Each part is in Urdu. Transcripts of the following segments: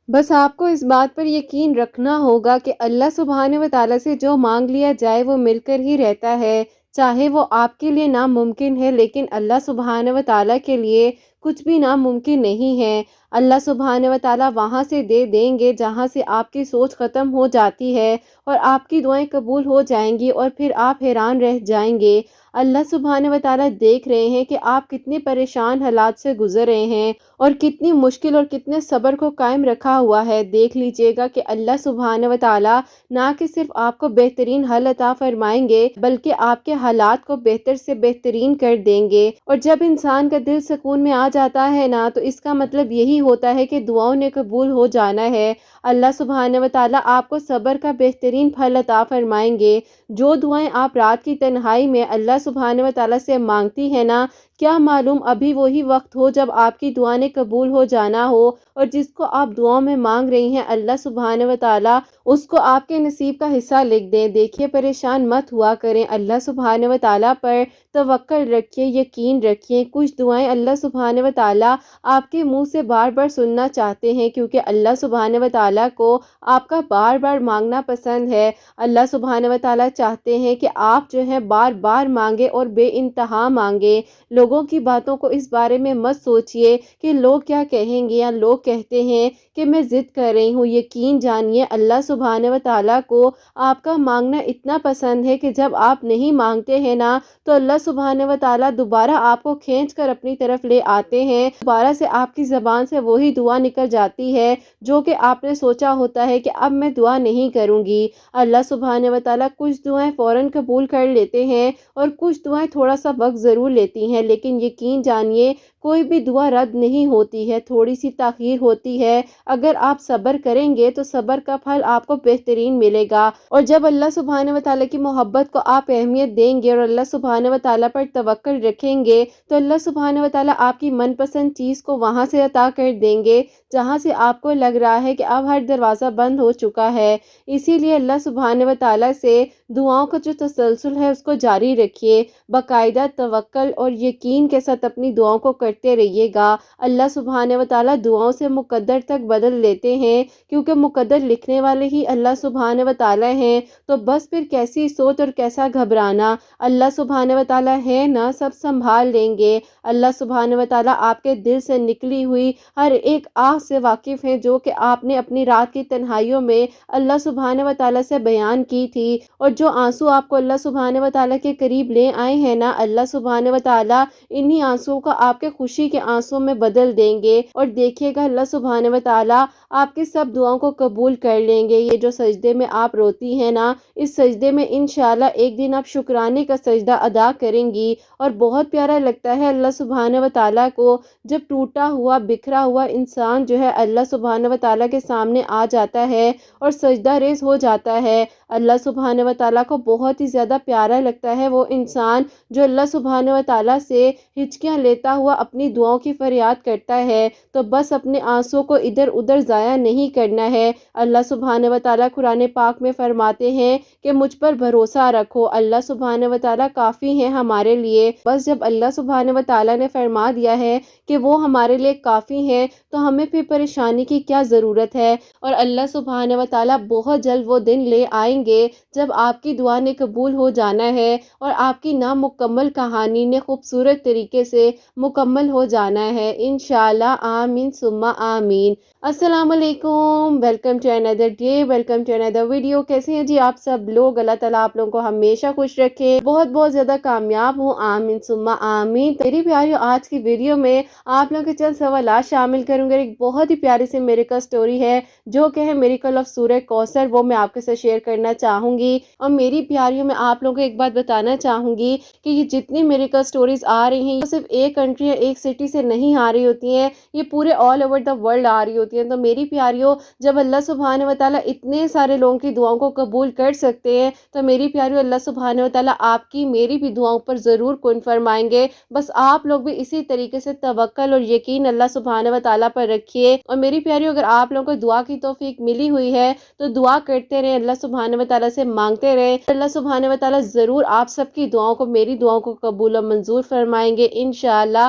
بس آپ کو اس بات پر یقین رکھنا ہوگا کہ اللہ سبحانہ و تعالیٰ سے جو مانگ لیا جائے وہ مل کر ہی رہتا ہے، چاہے وہ آپ کے لیے ناممکن ہے لیکن اللہ سبحانہ و تعالیٰ کے لیے کچھ بھی ناممکن نہیں ہے۔ اللہ سبحانہ و تعالیٰ وہاں سے دے دیں گے جہاں سے آپ کی سوچ ختم ہو جاتی ہے، اور آپ کی دعائیں قبول ہو جائیں گی اور پھر آپ حیران رہ جائیں گے۔ اللہ سبحانہ و تعالیٰ دیکھ رہے ہیں کہ آپ کتنے پریشان حالات سے گزر رہے ہیں اور کتنی مشکل اور کتنے صبر کو قائم رکھا ہوا ہے۔ دیکھ لیجئے گا کہ اللہ سبحانہ و تعالیٰ نہ کہ صرف آپ کو بہترین حل عطا فرمائیں گے بلکہ آپ کے حالات کو بہتر سے بہترین کر دیں گے۔ اور جب انسان کا دل سکون میں آ جاتا ہے نا تو اس کا مطلب یہی ہوتا ہے کہ دعاؤں نے قبول ہو جانا ہے۔ اللہ سبحانہ و تعالیٰ آپ کو صبر کا بہترین پھل عطا فرمائیں گے۔ جو دعائیں آپ رات کی تنہائی میں اللہ سبحانہ و تعالیٰ سے مانگتی ہیں نا، کیا معلوم ابھی وہی وقت ہو جب آپ کی دعا نے قبول ہو جانا ہو، اور جس کو آپ دعاؤں میں مانگ رہی ہیں اللہ سبحانہ و تعالیٰ اس کو آپ کے نصیب کا حصہ لکھ دیں۔ دیکھیے پریشان مت ہوا کریں، اللہ سبحانہ و تعالیٰ پر توکل رکھیے، یقین رکھیے۔ کچھ دعائیں اللہ سبحانہ و تعالیٰ آپ کے منہ سے بار بار سننا چاہتے ہیں کیونکہ اللہ سبحانہ و تعالیٰ کو آپ کا بار بار مانگنا پسند ہے۔ اللہ سبحانہ و تعالیٰ چاہتے ہیں کہ آپ جو ہے بار بار مانگے اور بے انتہا مانگے۔ لوگوں کی باتوں کو اس بارے میں مت سوچئے کہ لوگ کیا کہیں گے، یا لوگ کہتے ہیں کہ میں ضد کر رہی ہوں۔ یقین جانیے اللہ سبحانہ و تعالیٰ کو آپ کا مانگنا اتنا پسند ہے کہ جب آپ نہیں مانگتے ہیں نا تو اللہ سبحانہ و تعالیٰ دوبارہ آپ کو کھینچ کر اپنی طرف لے آتے ہیں، دوبارہ سے آپ کی زبان سے وہی دعا نکل جاتی ہے جو کہ آپ نے سوچا ہوتا ہے کہ اب میں دعا نہیں کروں گی۔ اللہ سبحانہ و تعالیٰ کچھ دعائیں فوراً قبول کر لیتے ہیں اور کچھ دعائیں تھوڑا سا وقت ضرور لیتی ہیں، لیکن یقین جانیے کوئی بھی دعا رد نہیں ہوتی ہے، تھوڑی سی تاخیر ہوتی ہے۔ اگر آپ صبر کریں گے تو صبر کا پھل آپ کو بہترین ملے گا، اور جب اللہ سبحانہ و تعالیٰ کی محبت کو آپ اہمیت دیں گے اور اللہ سبحانہ و تعالیٰ پر توکل رکھیں گے تو اللہ سبحانہ و تعالیٰ آپ کی من پسند چیز کو وہاں سے عطا کر دیں گے جہاں سے آپ کو لگ رہا ہے کہ اب ہر دروازہ بند ہو چکا ہے۔ اسی لیے اللہ سبحانہ و تعالیٰ سے دعاؤں کا جو تسلسل ہے اس کو جاری رکھیے، باقاعدہ توکل اور یقین کے ساتھ اپنی دعاؤں کو کرتے رہیے گا۔ اللہ سبحانہ و تعالیٰ دعاؤں سے مقدر تک بدل لیتے ہیں کیونکہ مقدر لکھنے والے ہی اللہ سبحانہ و تعالیٰ ہیں، تو بس پھر کیسی سوچ اور کیسا گھبرانا، اللہ سبحانہ و تعالیٰ ہے نا، سب سنبھال لیں گے۔ اللہ سبحانہ و تعالیٰ آپ کے دل سے نکلی ہوئی ہر ایک آہ سے واقف ہیں جو کہ آپ نے اپنی رات کی تنہائیوں میں اللہ سبحانہ و تعالیٰ سے بیان کی تھی، اور جو آنسو آپ کو اللہ سبحانہ و تعالیٰ کے قریب لے آئے ہیں نا، اللہ سبحانہ و تعالیٰ انہی آنسوؤں کو آپ کے خوشی کے آنسوؤں میں بدل دیں گے، اور دیکھیے گا اللہ سبحانہ و تعالیٰ آپ کی سب دعاؤں کو قبول کر لیں گے۔ یہ جو سجدے میں آپ روتی ہیں نا، اس سجدے میں انشاءاللہ ایک دن آپ شکرانے کا سجدہ ادا کریں گی، اور بہت پیارا لگتا ہے اللہ سبحانہ و تعالیٰ کو جب ٹوٹا ہوا بکھرا ہوا انسان جو ہے اللہ سبحانہ و تعالیٰ کے سامنے آ جاتا ہے اور سجدہ ریز ہو جاتا ہے۔ اللہ سبحانہ و تعالیٰ کو بہت ہی زیادہ پیارا لگتا ہے وہ انسان جو اللہ سبحانہ و تعالیٰ سے ہچکیاں لیتا ہوا اپنی دعاؤں کی فریاد کرتا ہے۔ تو بس اپنے آنسوں کو ادھر ادھر ضائع نہیں کرنا ہے۔ اللہ سبحانہ و تعالیٰ قرآن پاک میں فرماتے ہیں کہ مجھ پر بھروسہ رکھو، اللہ سبحانہ و تعالیٰ کافی ہیں ہمارے لیے۔ بس جب اللہ سبحانہ و تعالیٰ نے فرما دیا ہے کہ وہ ہمارے لیے کافی ہیں تو ہمیں پھر پریشانی کی کیا ضرورت ہے، اور اللہ سبحانہ و تعالیٰ بہت جلد وہ دن لے آئیں گے جب آپ کی دعا نے قبول ہو جانا ہے اور آپ کی نامکمل کہانی نے خوبصورت طریقے سے مکمل ہو جانا ہے انشاءاللہ۔ آمین ثم آمین۔ السلام علیکم، ویلکم ٹو اندر ڈے، ویلکم ٹو اندر ویڈیو۔ کیسے ہیں جی آپ سب لوگ؟ اللہ تعالیٰ آپ لوگوں کو ہمیشہ خوش رکھے، بہت بہت زیادہ کامیاب ہوں، آمین ثم آمین۔ میری پیاریو، آج کی ویڈیو میں آپ لوگوں کے چند سوالات شامل کروں گے۔ ایک بہت ہی پیاری سی میریکل سٹوری ہے جو کہ ہے میریکل آف سورہ کوثر، وہ میں آپ کے ساتھ شیئر کرنا چاہوں گی۔ اور میری پیاریوں، میں آپ لوگوں کو ایک بات بتانا چاہوں گی کہ یہ جتنی میریکل سٹوریز آ رہی ہیں یہ صرف ایک کنٹری یا ایک سٹی سے نہیں آ رہی ہوتی ہیں، یہ پورے آل اوور دا ورلڈ آ رہی ہوتی ہیں۔ تو میری پیاریوں، جب اللہ سبحانہ و تعالیٰ اتنے سارے لوگوں کی دعاؤں کو قبول کر سکتے ہیں تو میری پیاریوں اللہ سبحانہ و تعالیٰ آپ کی میری بھی دعاؤں پر ضرور کن فرمائیں گے۔ بس آپ لوگ بھی اسی طریقے سے توکل اور یقین اللہ سبحانہ و تعالیٰ پر رکھیے۔ اور میری پیاریوں، اگر آپ لوگوں کو دعا کی توفیق ملی ہوئی ہے تو دعا کرتے رہیں، اللہ سبحانہ و تعالیٰ سے مانگتے رہیں، اللہ سبحانہ و تعالیٰ ضرور آپ سب کی دعاؤں کو، میری دعاؤں کو قبول و منظور فرمائیں گے انشاءاللہ۔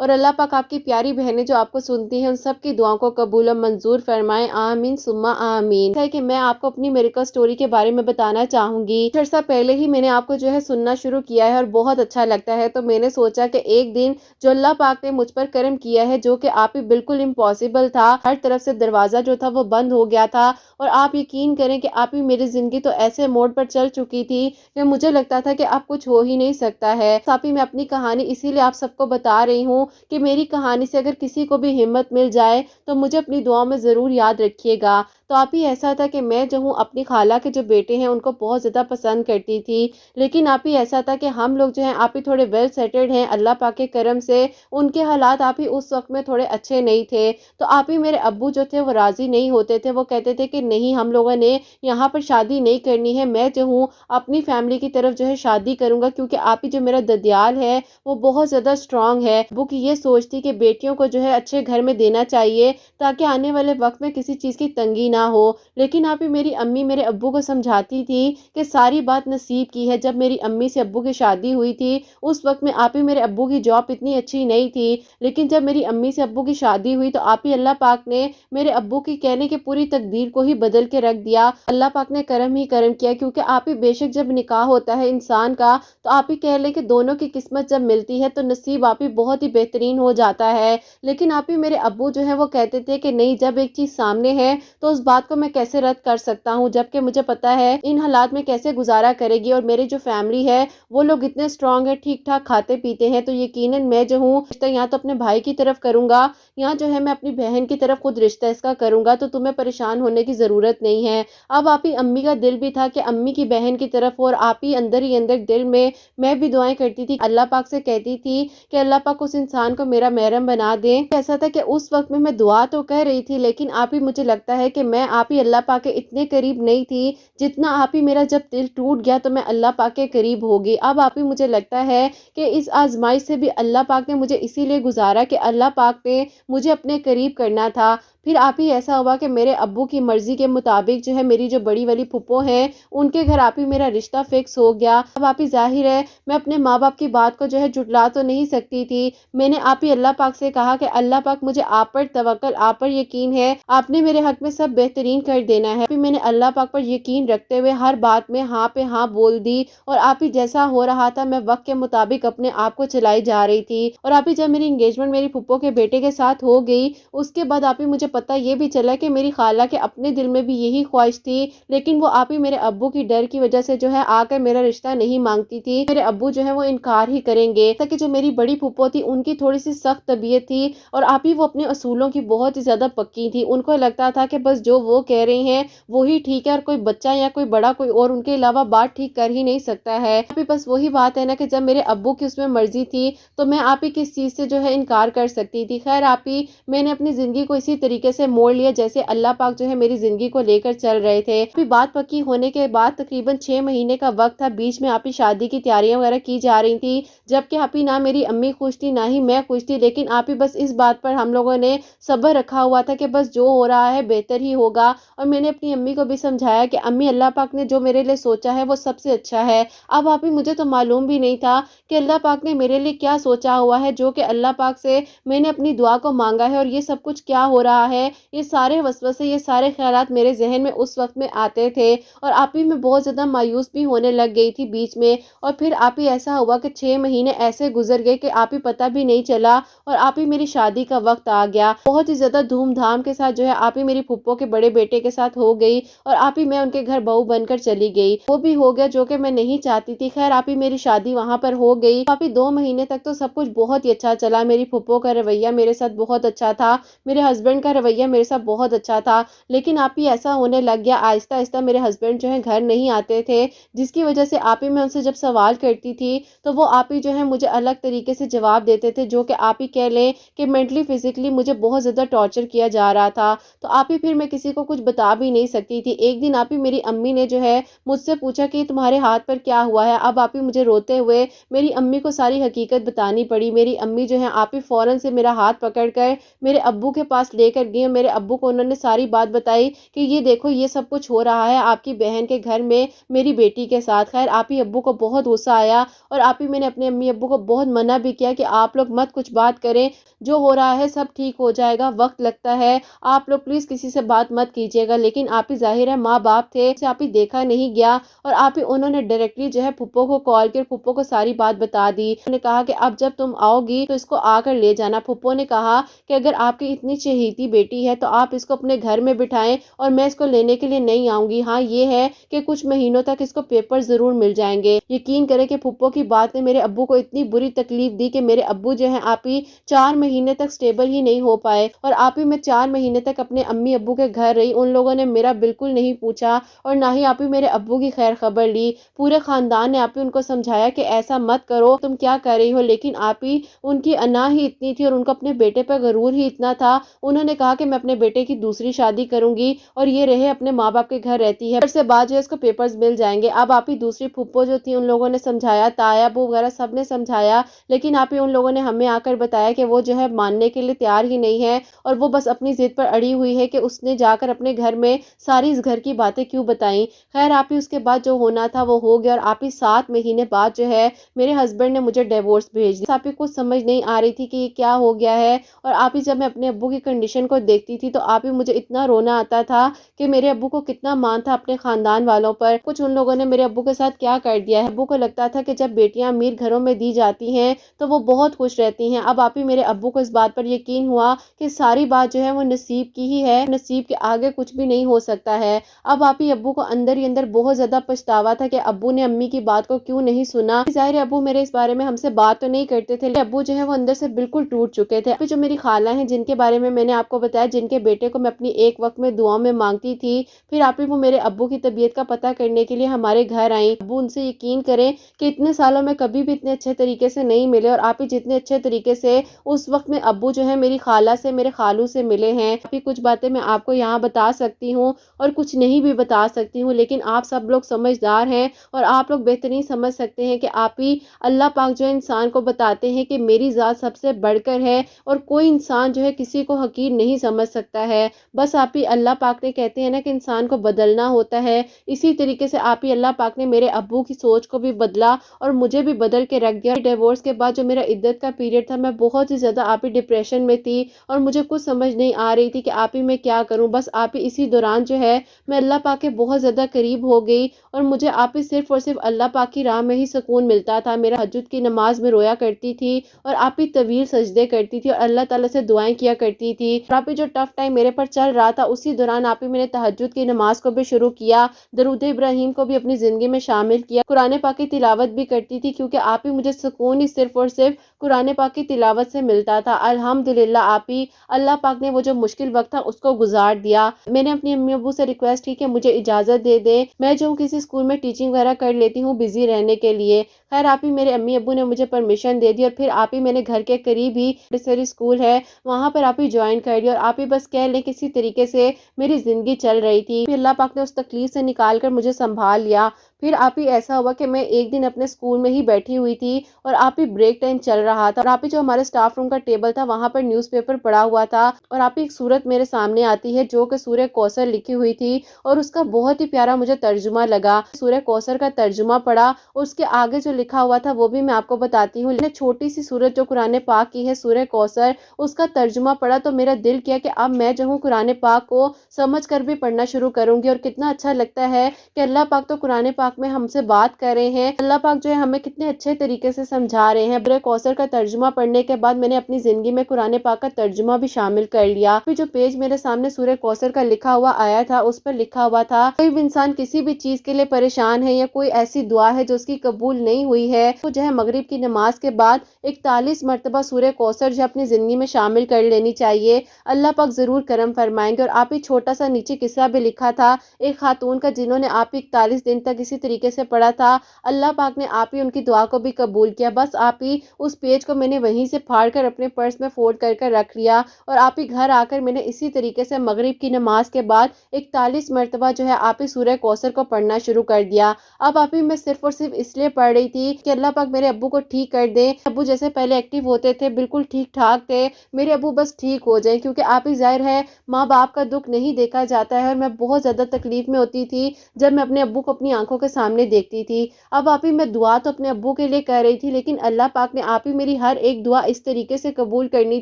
اور اللہ پاک آپ کی پیاری بہنیں جو آپ کو سنتی ہیں ان سب کی دعاؤں کو قبول و منظور فرمائیں، آمین ثم آمین۔ ہے کہ میں آپ کو اپنی میریکل سٹوری کے بارے میں بتانا چاہوں گی۔ کچھ عرصہ پہلے ہی میں نے آپ کو جو ہے سننا شروع کیا ہے اور بہت اچھا لگتا ہے، تو میں نے سوچا کہ ایک دن جو اللہ پاک نے مجھ پر کرم کیا ہے، جو کہ آپ ہی بالکل امپاسبل تھا، ہر طرف سے دروازہ جو تھا وہ بند ہو گیا تھا، اور آپ یقین کریں کہ آپ ہی میری زندگی تو ایسے موڑ پر چل چکی تھی کہ مجھے لگتا تھا کہ اب کچھ ہو ہی نہیں سکتا ہے۔ آپ ہی میں اپنی کہانی اسی لیے آپ سب کو بتا رہی ہوں کہ میری کہانی سے اگر کسی کو بھی ہمت مل جائے تو مجھے اپنی دعاؤں میں ضرور یاد رکھیے گا۔ تو آپ ہی ایسا تھا کہ میں جو ہوں اپنی خالہ کے جو بیٹے ہیں ان کو بہت زیادہ پسند کرتی تھی، لیکن آپ ہی ایسا تھا کہ ہم لوگ جو ہیں آپ ہی تھوڑے ویل سیٹلڈ ہیں اللہ پاک کے کرم سے، ان کے حالات آپ ہی اس وقت میں تھوڑے اچھے نہیں تھے، تو آپ ہی میرے ابو جو تھے وہ راضی نہیں ہوتے تھے، وہ کہتے تھے کہ نہیں ہم لوگوں نے یہاں پر شادی نہیں کرنی ہے، میں جو ہوں اپنی فیملی کی طرف جو ہے شادی کروں گا، کیونکہ آپ ہی جو میرا ددیال ہے وہ بہت زیادہ اسٹرانگ ہے۔ ابو کی یہ سوچ تھی کہ بیٹیوں کو جو ہے اچھے گھر میں دینا چاہیے تاکہ آنے والے وقت میں کسی چیز کی تنگی نہ ہو، لیکن آپ ہی میری امی میرے ابو کو سمجھاتی تھی کہ ساری بات نصیب کی ہے۔ جب میری امی سے ابو کی شادی ہوئی تھی اس وقت میں آپ ہی میرے ابو کی جاب اتنی اچھی نہیں تھی، لیکن جب میری امی سے ابو کی شادی ہوئی تو آپ ہی اللہ پاک نے میرے ابو کی کہنے کے پوری تقدیر کو ہی بدل کے رکھ دیا۔ اللہ پاک نے کرم ہی کرم کیا، کیونکہ آپ ہی بے شک جب نکاح ہوتا ہے انسان کا تو آپ ہی کہہ لیں کہ دونوں کی قسمت جب ملتی ہے تو نصیب آپ ہی بہت ہی بہترین ہو جاتا ہے، لیکن آپ ہی میرے ابو جو ہے وہ کہتے تھے کہ نہیں جب ایک چیز سامنے ہے تو اس بات کو میں کیسے رد کر سکتا ہوں، جبکہ مجھے پتا ہے ان حالات میں کیسے گزارا کرے گی، اور میری جو فیملی ہے وہ لوگ اتنے اسٹرانگ ہے، ٹھیک ٹھاک کھاتے پیتے ہیں، تو یقیناً میں جو ہوں رشتہ یہاں تو اپنے بھائی کی طرف کروں گا، یہاں جو ہے میں اپنی بہن کی طرف خود رشتہ اس کا کروں گا، تو تمہیں پریشان ہونے کی ضرورت نہیں ہے۔ اب آپ ہی امی کا دل بھی تھا کہ امی کی بہن کی طرف، اور آپ ہی اندر دل میں بھی دعائیں کرتی تھی، اللہ پاک سے کہتی تھی کہ اللہ پاک اس انسان کو میرا محرم بنا دے۔ ایسا تھا کہ اس وقت میں دعا تو کہہ رہی تھی، لیکن آپ ہی مجھے لگتا ہے کہ میں آپ ہی اللہ پاک کے اتنے قریب نہیں تھی جتنا آپ ہی میرا جب دل ٹوٹ گیا تو میں اللہ پاک کے قریب ہوگی۔ اب آپ ہی مجھے لگتا ہے کہ اس آزمائش سے بھی اللہ پاک نے مجھے اسی لیے گزارا کہ اللہ پاک نے مجھے اپنے قریب کرنا تھا۔ پھر آپ ہی ایسا ہوا کہ میرے ابو کی مرضی کے مطابق جو ہے میری جو بڑی والی پھپھو ہیں ان کے گھر آپ ہی میرا رشتہ فکس ہو گیا۔ اب آپ ہی ظاہر ہے میں اپنے ماں باپ کی بات کو جو ہے جھٹلا تو نہیں سکتی تھی، میں نے آپ ہی اللہ پاک سے کہا کہ اللہ پاک مجھے آپ پر توکل، آپ پر یقین ہے، آپ نے میرے حق میں سب بہترین کر دینا ہے۔ پھر میں نے اللہ پاک پر یقین رکھتے ہوئے ہر بات میں ہاں پہ ہاں بول دی، اور آپ ہی جیسا ہو رہا تھا میں وقت کے مطابق اپنے آپ کو چلائی جا رہی تھی۔ اور آپ ہی جب میری انگیجمنٹ میری پھپھو کے بیٹے کے ساتھ ہو گئی اس کے بعد آپ ہی مجھے پتہ یہ بھی چلا کہ میری خالہ کے اپنے دل میں بھی یہی خواہش تھی، لیکن وہ آپ ہی میرے ابو کی ڈر کی وجہ سے جو ہے آ کر میرا رشتہ نہیں مانگتی تھی، میرے ابو جو ہے وہ انکار ہی کریں گے، تاکہ جو میری بڑی پھپھو تھی ان کی تھوڑی سی سخت طبیعت تھی، اور آپ ہی وہ اپنے اصولوں کی بہت ہی زیادہ پکی تھی، ان کو لگتا تھا کہ بس جو وہ کہہ رہی ہیں وہی ٹھیک ہے، اور کوئی بچہ یا کوئی بڑا کوئی اور ان کے علاوہ بات ٹھیک کر ہی نہیں سکتا ہے۔ آپ ہی بس وہی بات ہے نا کہ جب میرے ابو کی اس میں مرضی تھی تو میں آپ ہی کس چیز سے جو ہے انکار کر سکتی تھی۔ خیر آپ ہی میں نے اپنی زندگی کو اسی طریقے سے موڑ لیا جیسے اللہ پاک جو ہے میری زندگی کو لے کر چل رہے تھے۔ ابھی بات پکی ہونے کے بعد تقریباً 6 مہینے کا وقت تھا، بیچ میں آپ ہی شادی کی تیاریاں وغیرہ کی جا رہی تھی، جبکہ آپ ہی نہ میری امی خوش تھی نہ ہی میں خوش تھی، لیکن آپ ہی بس اس بات پر ہم لوگوں نے صبر رکھا ہوا تھا کہ بس جو ہو رہا ہے بہتر ہی ہوگا، اور میں نے اپنی امی کو بھی سمجھایا کہ امی اللہ پاک نے جو میرے لیے سوچا ہے وہ سب سے اچھا ہے۔ اب آپ ہی مجھے تو معلوم بھی نہیں تھا کہ اللہ پاک نے میرے لیے کیا سوچا ہوا ہے، جو کہ اللہ پاک سے میں نے اپنی دعا کو مانگا ہے، اور یہ سب کچھ کیا ہو رہا ہے، یہ سارے وسوسے یہ سارے خیالات میرے ذہن میں اس وقت میں آتے تھے، اور آپ ہی میں بہت زیادہ مایوس بھی ہونے لگ گئی تھی بیچ میں۔ اور پھر آپ ہی ایسا ہوا کہ 6 مہینے ایسے گزر گئے کہ آپ ہی پتہ بھی نہیں چلا، اور آپ ہی میری شادی کا وقت آ گیا، بہت ہی زیادہ دھوم دھام کے ساتھ جو ہے آپ ہی میری پھپھو کے بڑے بیٹے کے ساتھ ہو گئی، اور آپ ہی میں ان کے گھر بہو بن کر چلی گئی، وہ بھی ہو گیا جو کہ میں نہیں چاہتی تھی۔ خیر آپ ہی میری شادی وہاں پر ہو گئی، آپ ہی 2 مہینے تک تو سب کچھ بہت ہی اچھا چلا، میری پھپھو کا رویہ میرے ساتھ بہت اچھا تھا، میرے ہسبینڈ کا رویہ میرے ساتھ بہت اچھا تھا، لیکن آپ ہی ایسا ہونے لگ گیا آہستہ آہستہ میرے ہسبینڈ جو ہے گھر نہیں آتے تھے، جس کی وجہ سے آپ ہی میں ان سے جب سوال کرتی تھی تو وہ آپ ہی جو ہے مجھے الگ طریقے سے جواب دیتے تھے، جو کہ آپ ہی کہہ لیں کہ مینٹلی فزیکلی مجھے بہت زیادہ ٹارچر کیا جا رہا تھا، تو آپ ہی پھر میں کسی کو کچھ بتا بھی نہیں سکتی تھی۔ ایک دن آپ ہی میری امی نے جو ہے مجھ سے پوچھا کہ تمہارے ہاتھ پر کیا ہوا ہے، اب آپ ہی مجھے روتے ہوئے میری امی کو ساری حقیقت بتانی پڑی۔ میری امی جو ہے آپ ہی فوراً سے میرا ہاتھ پکڑ کر میرے ابو کے پاس لے کر کر گئی اور میرے ابو کو انہوں نے ساری بات بتائی کہ یہ دیکھو یہ سب کچھ ہو رہا ہے آپ کی بہن کے گھر میں میری بیٹی کے ساتھ۔ خیر آپ ہی ابو کو بہت غصہ آیا اور آپ ہی میں نے اپنے امی ابو کو بہت منع بھی کیا کہ آپ لوگ مت کچھ بات کریں، جو ہو رہا ہے سب ٹھیک ہو جائے گا، وقت لگتا ہے، آپ لوگ پلیز کسی سے بات مت کیجیے گا۔ لیکن آپ ہی ظاہر ہے ماں باپ تھے، اسے آپ ہی دیکھا نہیں گیا اور آپ ہی انہوں نے ڈائریکٹلی جو ہے پھپھو کو کال کر پھپھو کو ساری بات بتا دی۔ انہوں نے کہا کہ اب جب تم آؤ گی تو اس کو آ کر لے جانا۔ پھپھو نے کہا کہ اگر آپ کی اتنی چہیتی بیٹی ہے تو آپ اس کو اپنے گھر میں بٹھائیں اور میں اس کو لینے کے لیے نہیں آؤں گی۔ ہاں یہ ہے کہ کچھ مہینوں تک اس کو پیپر ضرور مل جائیں گے۔ یقین کریں کہ پھپھو کی بات نے میرے ابو کو اتنی بری تکلیف دی کہ میرے ابو جو ہیں آپ ہی 4 مہینے تک سٹیبل ہی نہیں ہو پائے اور آپ ہی میں 4 مہینے تک اپنے امی ابو کے گھر رہی۔ ان لوگوں نے میرا بالکل نہیں پوچھا اور نہ ہی آپ ہی میرے ابو کی خیر خبر لی۔ پورے خاندان نے آپ ہی ان کو سمجھایا کہ ایسا مت کرو، تم کیا کر رہی ہو، لیکن آپ ہی ان کی انا ہی اتنی تھی اور ان کو اپنے بیٹے پر غرور ہی اتنا تھا، انہوں نے کہا کہ میں اپنے بیٹے کی دوسری شادی کروں گی اور یہ رہے اپنے ماں باپ کے گھر رہتی ہے، پھر سے بعد جو ہے اس کو پیپرز مل جائیں گے۔ اب آپ ہی دوسری پھپھو جو تھی ان لوگوں نے سمجھایا، تایا ابو وغیرہ سب نے سمجھایا، لیکن آپ ہی ان لوگوں نے ہمیں آ کر بتایا کہ وہ جو ہے ماننے کے لیے تیار ہی نہیں ہے اور وہ بس اپنی ضد پر اڑی ہوئی ہے کہ اس نے جا کر اپنے گھر میں ساری اس گھر کی باتیں کیوں بتائیں۔ خیر آپ ہی اس کے بعد جو ہونا تھا وہ ہو گیا اور آپ ہی 7 مہینے بعد جو ہے میرے ہسبینڈ نے مجھے ڈیورس بھیج دیا۔ آپ ہی کچھ سمجھ نہیں آ رہی تھی کہ یہ کیا ہو گیا ہے اور آپ ہی جب میں اپنے ابو کی کنڈیشن کو دیکھتی تھی تو آپ ہی مجھے اتنا رونا آتا تھا کہ میرے ابو کو کتنا مان تھا اپنے خاندان والوں پر، کچھ ان لوگوں نے میرے ابو کے ساتھ کیا کر دیا ہے۔ ابو کو لگتا تھا کہ جب بیٹیاں امیر گھروں میں دی جاتی ہیں تو وہ بہت خوش رہتی ہیں۔ اب آپ ہی میرے ابو کو اس بات پر یقین ہوا کہ ساری بات جو ہے وہ نصیب کی ہی ہے، نصیب کے آگے کچھ بھی نہیں ہو سکتا ہے۔ اب آپ ہی ابو کو اندر ہی اندر بہت زیادہ پچھتاوا تھا کہ ابو نے امی کی بات کو کیوں نہیں سنا۔ ظاہر ہے ابو میرے اس بارے میں ہم سے بات تو نہیں کرتے تھے، ابو جو ہے وہ اندر سے بالکل ٹوٹ چکے تھے۔ ابھی جو میری خالہ ہیں جن کے بارے میں نے آپ کو بتایا، جن کے بیٹے کو میں اپنی ایک وقت میں دعاؤں میں مانگتی تھی، پھر آپ ہی وہ میرے ابو کی طبیعت کا پتہ کرنے کے لیے ہمارے گھر آئیں۔ ابو ان سے یقین کریں کہ اتنے سالوں میں کبھی بھی اتنے اچھے طریقے سے نہیں ملے اور آپ ہی جتنے اچھے طریقے سے اس وقت میں ابو جو ہے میری خالہ سے میرے خالو سے ملے ہیں۔ آپ ہی کچھ باتیں میں آپ کو یہاں بتا سکتی ہوں اور کچھ نہیں بھی بتا سکتی ہوں، لیکن آپ سب لوگ سمجھدار ہیں اور آپ لوگ بہترین سمجھ سکتے ہیں کہ آپ ہی اللہ پاک جو ہے انسان کو بتاتے ہیں کہ میری ذات سب سے بڑھ کر ہے اور کوئی انسان جو ہے کسی کو حقیر نہیں سمجھ سکتا ہے۔ بس آپ ہی اللہ پاک نے کہتے ہیں نا کہ انسان کو بدلنا ہوتا ہے، اسی طریقے سے آپ ہی اللہ پاک نے میرے ابو کی سوچ کو بھی بدلا اور مجھے بھی بدل کے رکھ دیا۔ ڈیورس کے بعد جو میرا عدت کا پیریڈ تھا، میں بہت ہی زیادہ آپ ہی ڈپریشن میں تھی اور مجھے کچھ سمجھ نہیں آ رہی تھی کہ آپ ہی میں کیا کروں۔ بس آپ ہی اسی دوران جو ہے میں اللہ پاک کے بہت زیادہ قریب ہو گئی اور مجھے آپ ہی صرف اور صرف اللہ پاک کی راہ میں ہی سکون ملتا تھا۔ میرا تہجد کی نماز میں رویا کرتی تھی اور آپ ہی طویل سجدے کرتی تھی اور اللہ تعالیٰ سے دعائیں کیا کرتی تھی۔ اور آپ ہی جو ٹف ٹائم میرے پر چل رہا تھا اسی دوران آپ ہی میں نے تہجد کی نماز کو بھی شروع کیا، درود ابراہیم کو بھی اپنی زندگی میں شامل کیا، قرآن پاک کی تلاوت بھی کرتی تھی کیونکہ آپ ہی مجھے سکون ہی صرف اور صرف قرآن پاک کی تلاوت سے ملتا تھا۔ الحمدللہ آپ ہی اللہ پاک نے وہ جو مشکل وقت تھا اس کو گزار دیا۔ میں نے اپنی امی ابو سے ریکویسٹ کی کہ مجھے اجازت دے دیں، میں جو کسی اسکول میں ٹیچنگ وغیرہ کر لیتی ہوں بزی رہنے کے لیے۔ خیر آپ ہی میرے امی ابو نے مجھے پرمیشن دے دی اور پھر آپ ہی میں نے گھر کے قریب ہی نرسری اسکول ہے وہاں پر آپ ہی جوائن کر لیا اور آپ ہی بس کہہ لیں کسی طریقے سے میری زندگی چل رہی تھی۔ پھر اللہ پاک نے اس تکلیف سے نکال کر مجھے سنبھال لیا۔ پھر آپ ہی ایسا ہوا کہ میں ایک دن اپنے اسکول میں ہی بیٹھی ہوئی تھی اور آپ ہی بریک ٹائم چل رہا تھا اور آپ ہی جو ہمارے اسٹاف روم کا ٹیبل تھا وہاں پر نیوز پیپر پڑا ہوا تھا اور آپ ہی ایک سورت میرے سامنے آتی ہے جو کہ سورہ کوثر لکھی ہوئی تھی اور اس کا بہت ہی پیارا مجھے ترجمہ لگا۔ سورہ کوثر کا ترجمہ پڑھا اور اس کے آگے جو لکھا ہوا تھا وہ بھی میں آپ کو بتاتی ہوں۔ چھوٹی سی سورت جو قرآن پاک کی ہے سورہ کوثر، اس کا ترجمہ پڑھا تو میرا دل کیا کہ اب میں جو ہوں قرآن پاک کو سمجھ کر بھی پڑھنا شروع کروں گی اور کتنا اچھا لگتا ہے کہ اللہ پاک تو قرآن پاک میں ہم سے بات کر رہے ہیں، اللہ پاک جو ہے ہمیں کتنے اچھے طریقے سے سمجھا رہے ہیں۔ سورہ کوثر کا ترجمہ پڑھنے کے بعد میں نے اپنی زندگی میں قرآن پاک کا ترجمہ بھی شامل کر لیا۔ پھر جو پیج میرے سامنے سورہ کوثر کا لکھا ہوا آیا تھا اس پر لکھا ہوا تھا کوئی بھی انسان کسی بھی چیز کے لیے پریشان ہے یا کوئی ایسی دعا ہے جو اس کی قبول نہیں ہوئی ہے تو جو ہے مغرب کی نماز کے بعد 41 مرتبہ سورہ کوثر جو اپنی زندگی میں شامل کر لینی چاہیے، اللہ پاک ضرور کرم فرمائیں گے۔ اور آپ ہی چھوٹا سا نیچے قصہ بھی لکھا تھا ایک خاتون کا جنہوں نے آپ 41 دن تک اسی اسی طریقے سے پڑھا تھا، اللہ پاک نے آپ ہی ان کی دعا کو بھی قبول کیا۔ بس آپ ہی اس پیج کو میں نے وہیں سے پھاڑ کر اپنے پرس میں فولڈ کر کر رکھ لیا، اور آپ ہی گھر آ کر میں نے اسی طریقے سے مغرب کی نماز کے بعد 41 مرتبہ جو ہے آپ ہی سورہ کوثر کو پڑھنا شروع کر دیا۔ اب آپ ہی میں صرف اور صرف اس لیے پڑھ رہی تھی کہ اللہ پاک میرے ابو کو ٹھیک کر دے۔ ابو جیسے پہلے ایکٹیو ہوتے تھے، بالکل ٹھیک ٹھاک تھے، میرے ابو بس ٹھیک ہو جائیں، کیونکہ آپ ہی ظاہر ہے ماں باپ کا دکھ نہیں دیکھا جاتا ہے، اور میں بہت زیادہ تکلیف میں ہوتی تھی جب میں اپنے ابو کو اپنی آنکھوں کے سامنے دیکھتی تھی۔ اب آپ ہی میں دعا تو اپنے ابو کے لیے کر رہی تھی، لیکن اللہ پاک نے آپ ہی میری ہر ایک دعا اس طریقے سے قبول کرنی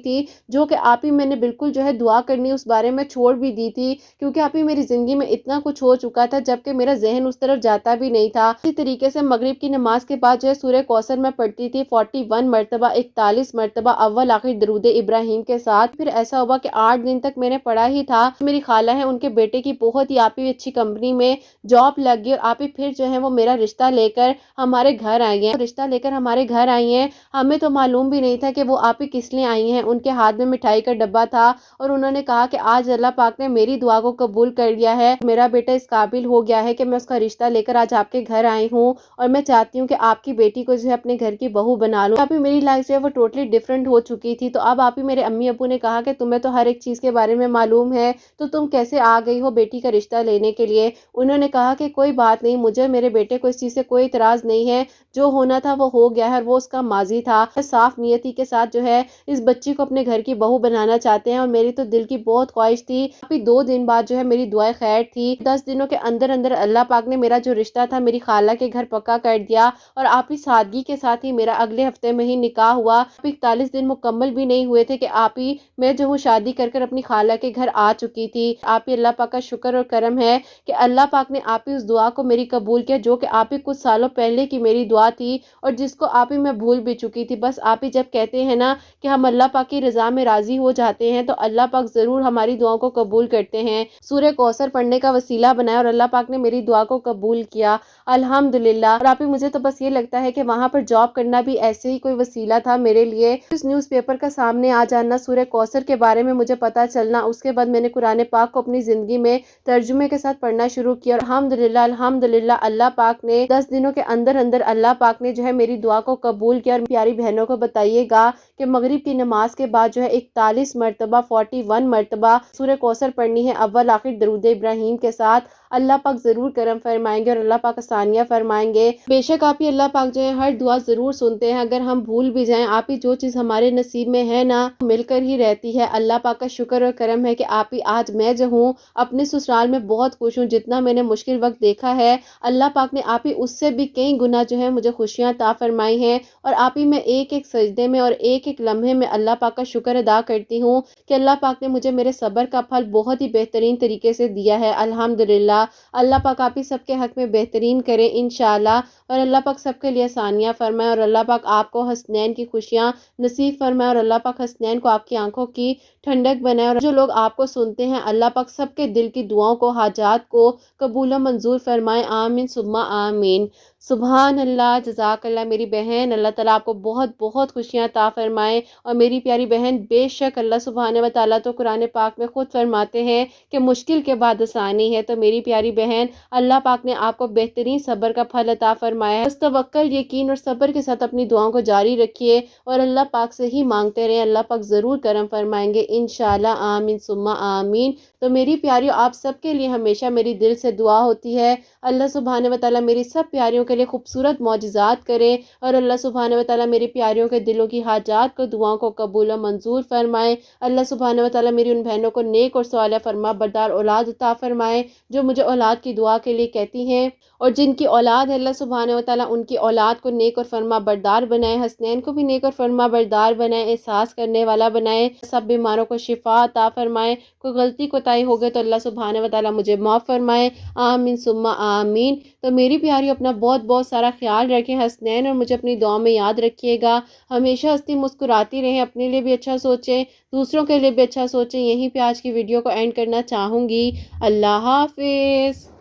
تھی جو کہ آپ ہی میں نے بالکل جو ہے دعا کرنی اس بارے میں چھوڑ بھی دی تھی، کیونکہ آپ ہی میری زندگی میں اتنا کچھ ہو چکا تھا جبکہ میرا ذہن اس طرف جاتا بھی نہیں تھا۔ اسی طریقے سے مغرب کی نماز کے بعد جو ہے سورہ کوثر میں پڑھتی تھی 41 مرتبہ، 41 مرتبہ اول آخر درود ابراہیم کے ساتھ۔ پھر ایسا ہوا کہ 8 دن تک میں نے پڑھا ہی تھا۔ میری خالہ ہے، ان کے بیٹے کی بہت ہی آپ ہی اچھی کمپنی میں جاب لگ گئی، اور آپ ہی پھر جو ہے وہ میرا رشتہ لے کر ہمارے گھر آئی ہیں، رشتہ لے کر ہمارے گھر آئی ہیں۔ ہمیں تو معلوم بھی نہیں تھا کہ وہ آپ ہی کس لیے آئی ہیں۔ ان کے ہاتھ میں مٹھائی کا ڈبہ تھا، اور انہوں نے کہا کہ آج اللہ پاک نے میری دعا کو قبول کر لیا ہے، میرا بیٹا اس قابل ہو گیا ہے کہ میں اس کا رشتہ لے کر آج آپ کے گھر آئی ہوں، اور میں چاہتی ہوں کہ آپ کی بیٹی کو جو ہے اپنے گھر کی بہو بنا لوں۔ اب میری لائف جو ہے وہ ٹوٹلی ڈفرینٹ ہو چکی تھی، تو اب آپ ہی میرے امی ابو نے کہا کہ تمہیں تو ہر ایک چیز کے بارے میں معلوم ہے، تو تم کیسے آ گئی ہو بیٹی کا رشتہ لینے کے لیے؟ انہوں نے کہا کہ کوئی بات نہیں، مجھے میرے بیٹے کو اس چیز سے کوئی اعتراض نہیں ہے، جو ہونا تھا وہ ہو گیا ہے، اور وہ اس کا ماضی تھا۔ صاف نیتی کے ساتھ جو ہے اس بچی کو اپنے گھر کی بہو بنانا چاہتے ہیں، اور میری تو دل کی بہت خواہش تھی۔ ابھی 2 دن بعد جو ہے میری دعائیں خیر تھی، 10 دنوں کے اندر اندر اللہ پاک نے میرا جو رشتہ تھا میری خالہ کے گھر پکا کر دیا، اور آپ ہی سادگی کے ساتھ ہی میرا اگلے ہفتے میں ہی نکاح ہوا۔ 41 دن مکمل بھی نہیں ہوئے تھے کہ آپ ہی میں جو ہوں شادی کر کر اپنی خالہ کے گھر آ چکی تھی۔ آپ ہی اللہ پاک کا شکر اور کرم ہے کہ اللہ پاک نے آپ ہی اس دعا کو میری قبول کیا، جو کہ آپ ہی کچھ سالوں پہلے کی میری دعا تھی، اور جس کو آپ ہی میں بھول بھی چکی تھی۔ بس آپ ہی جب کہتے ہیں نا کہ ہم اللہ پاک کی رضا میں راضی ہو جاتے ہیں، تو اللہ پاک ضرور ہماری دعاؤں کو قبول کرتے ہیں۔ سورہ کوثر پڑھنے کا وسیلہ بنایا، اور اللہ پاک نے میری دعا کو قبول کیا، الحمدللہ۔ اور آپ ہی مجھے تو بس یہ لگتا ہے کہ وہاں پر جاب کرنا بھی ایسے ہی کوئی وسیلہ تھا میرے لیے۔ اس نیوز پیپر کا سامنے آ جانا، سورہ کوثر کے بارے میں مجھے پتا چلنا، اس کے بعد میں نے قرآن پاک کو اپنی زندگی میں ترجمے کے ساتھ پڑھنا شروع کیا، اور الحمدللہ الحمدللہ اللہ پاک نے 10 دنوں کے اندر اندر اللہ پاک نے جو ہے میری دعا کو قبول کیا۔ اور پیاری بہنوں کو بتائیے گا کہ مغرب کی نماز کے بعد جو ہے 41 مرتبہ 41 مرتبہ سورہ کوثر پڑھنی ہے اول آخر درود ابراہیم کے ساتھ۔ اللہ پاک ضرور کرم فرمائیں گے، اور اللہ پاک آسانیاں فرمائیں گے۔ بے شک آپ ہی اللہ پاک جو ہے ہر دعا ضرور سنتے ہیں، اگر ہم بھول بھی جائیں آپ ہی جو چیز ہمارے نصیب میں ہے نا مل کر ہی رہتی ہے۔ اللہ پاک کا شکر اور کرم ہے کہ آپ ہی آج میں جو ہوں اپنے سسرال میں بہت خوش ہوں۔ جتنا میں نے مشکل وقت دیکھا ہے، اللہ پاک نے آپ ہی اس سے بھی کئی گنا جو ہے مجھے خوشیاں عطا فرمائی ہیں، اور آپ ہی میں ایک ایک سجدے میں اور ایک ایک لمحے میں اللہ پاک کا شکر ادا کرتی ہوں کہ اللہ پاک نے مجھے میرے صبر کا پھل بہت ہی بہترین طریقے سے دیا ہے، الحمدللہ۔ اللہ پاک آپ ہی سب کے حق میں بہترین کرے انشاءاللہ، اور اللہ پاک سب کے لیے آسانیاں فرمائے، اور اللہ پاک آپ کو حسنین کی خوشیاں نصیب فرمائے، اور اللہ پاک حسنین کو آپ کی آنکھوں کی ٹھنڈک بنائے، اور جو لوگ آپ کو سنتے ہیں اللہ پاک سب کے دل کی دعاؤں کو حاجات کو قبول و منظور فرمائے، آمین ثم آمین۔ سبحان اللہ، جزاک اللہ میری بہن، اللہ تعالیٰ آپ کو بہت بہت خوشیاں عطا فرمائے۔ اور میری پیاری بہن، بے شک اللہ سبحانہ و تعالیٰ تو قرآن پاک میں خود فرماتے ہیں کہ مشکل کے بعد آسانی ہے، تو میری پیاری بہن اللہ پاک نے آپ کو بہترین صبر کا پھل عطا فرمایا ہے۔ بس توکل، یقین اور صبر کے ساتھ اپنی دعاؤں کو جاری رکھیے، اور اللہ پاک سے ہی مانگتے رہیں، اللہ پاک ضرور کرم فرمائیں گے انشاءاللہ، آمین ثم آمین۔ تو میری پیاریوں، آپ سب کے لیے ہمیشہ میری دل سے دعا ہوتی ہے، اللہ سبحانہ و تعالیٰ میری سب پیاریوں کے لیے خوبصورت معجزات کرے، اور اللہ سبحانہ و تعالیٰ میری پیاریوں کے دلوں کی حاجات کو دعاؤں کو قبول و منظور فرمائے۔ اللہ سبحانہ و تعالیٰ میری ان بہنوں کو نیک اور صالح فرما بردار اولاد عطا فرمائے، جو مجھے اولاد کی دعا کے لیے کہتی ہیں، اور جن کی اولاد ہے اللہ سبحانہ و تعالیٰ ان کی اولاد کو نیک اور فرما بردار بنائے، حسنین کو بھی نیک اور فرما بردار بنائے، احساس کرنے والا بنائے، سب بیماروں کو شفا عطا فرمائے۔ کوئی غلطی کوتاہی ہو گئے تو اللہ سبحانہ و تعالیٰ مجھے معاف فرمائے، آمین ثم آمین۔ تو میری پیاری اپنا بہت بہت سارا خیال رکھیں حسنین، اور مجھے اپنی دعا میں یاد رکھیے گا۔ ہمیشہ ہنستی مسکراتی رہیں، اپنے لیے بھی اچھا سوچیں، دوسروں کے لیے بھی اچھا سوچیں۔ یہیں پہ آج کی ویڈیو کو اینڈ کرنا چاہوں گی۔ اللہ حافظ۔